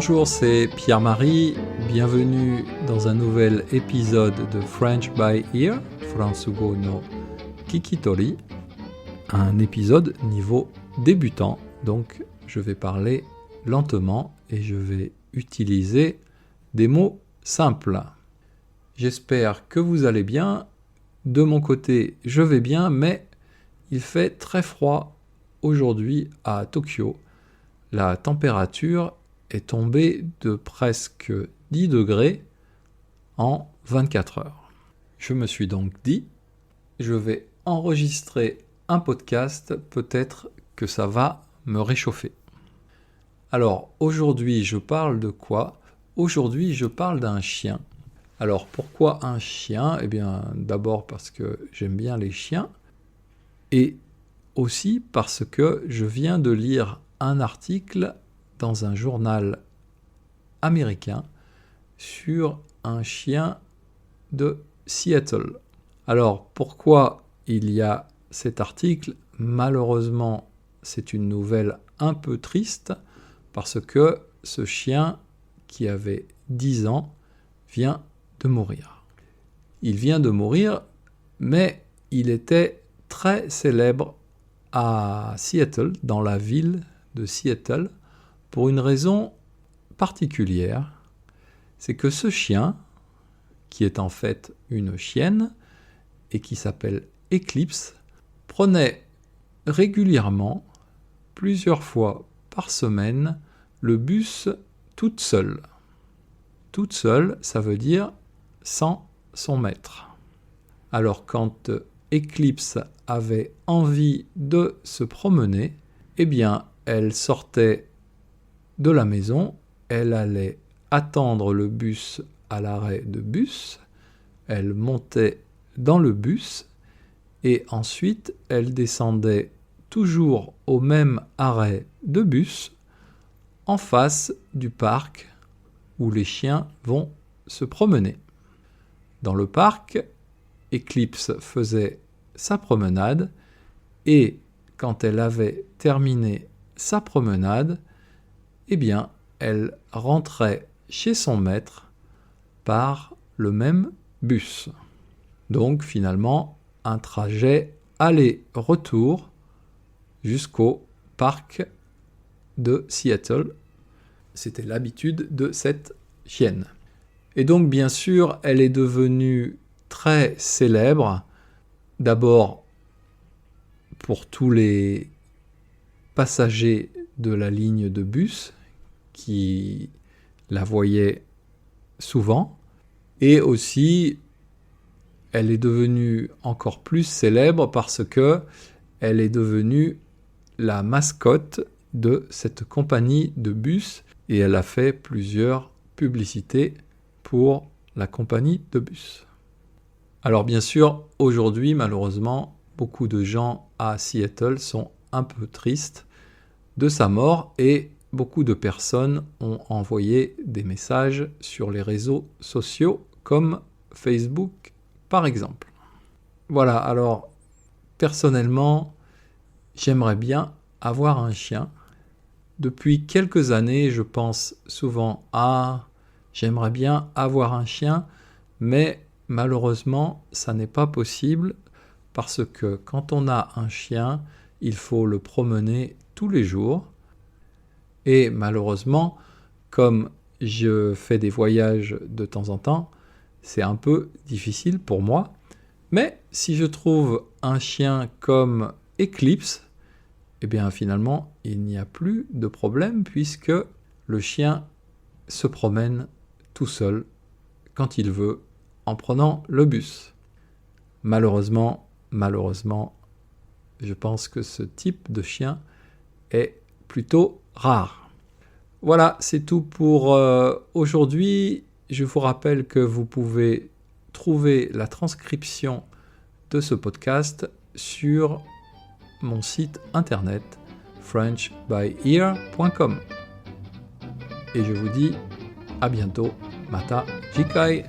Bonjour, c'est Pierre-Marie. Bienvenue dans un nouvel épisode de French by Ear, Fransugo no Kikitori. Un épisode niveau débutant, donc je vais parler lentement et je vais utiliser des mots simples. J'espère que vous allez bien. De mon côté, je vais bien, mais il fait très froid aujourd'hui à Tokyo. La température est tombée de presque 10 degrés en 24 heures. Je me suis donc dit, je vais enregistrer un podcast, peut-être que ça va me réchauffer. Alors, aujourd'hui, je parle de quoi ? Aujourd'hui, je parle d'un chien. Alors, pourquoi un chien ? Eh bien, d'abord parce que j'aime bien les chiens et aussi parce que je viens de lire un article dans un journal américain sur un chien de Seattle. Alors, pourquoi il y a cet article ? Malheureusement, c'est une nouvelle un peu triste parce que ce chien qui avait 10 ans vient de mourir. Il vient de mourir, mais il était très célèbre à Seattle, dans la ville de Seattle, pour une raison particulière. C'est que ce chien, qui est en fait une chienne et qui s'appelle Eclipse, prenait régulièrement, plusieurs fois par semaine, le bus toute seule. Toute seule, ça veut dire sans son maître. Alors quand Eclipse avait envie de se promener, eh bien, elle sortait de la maison, elle allait attendre le bus à l'arrêt de bus, elle montait dans le bus et ensuite elle descendait toujours au même arrêt de bus en face du parc où les chiens vont se promener. Dans le parc, Eclipse faisait sa promenade et quand elle avait terminé sa promenade, eh bien, elle rentrait chez son maître par le même bus. Donc finalement, un trajet aller-retour jusqu'au parc de Seattle. C'était l'habitude de cette chienne. Et donc bien sûr, elle est devenue très célèbre, d'abord pour tous les passagers de la ligne de bus qui la voyaient souvent, et aussi elle est devenue encore plus célèbre parce que elle est devenue la mascotte de cette compagnie de bus et elle a fait plusieurs publicités pour la compagnie de bus. Alors bien sûr, aujourd'hui, malheureusement, beaucoup de gens à Seattle sont un peu tristes de sa mort et beaucoup de personnes ont envoyé des messages sur les réseaux sociaux comme Facebook par exemple. Voilà, alors personnellement, j'aimerais bien avoir un chien. Depuis quelques années, je pense souvent j'aimerais bien avoir un chien, mais malheureusement, ça n'est pas possible parce que quand on a un chien, il faut le promener tous les jours. Et malheureusement, comme je fais des voyages de temps en temps, c'est un peu difficile pour moi. Mais si je trouve un chien comme Eclipse, eh bien finalement, il n'y a plus de problème puisque le chien se promène tout seul quand il veut en prenant le bus. Malheureusement, je pense que ce type de chien est plutôt rare. Voilà, c'est tout pour aujourd'hui. Je vous rappelle que vous pouvez trouver la transcription de ce podcast sur mon site internet frenchbyear.com. Et je vous dis à bientôt. Mata Jikai.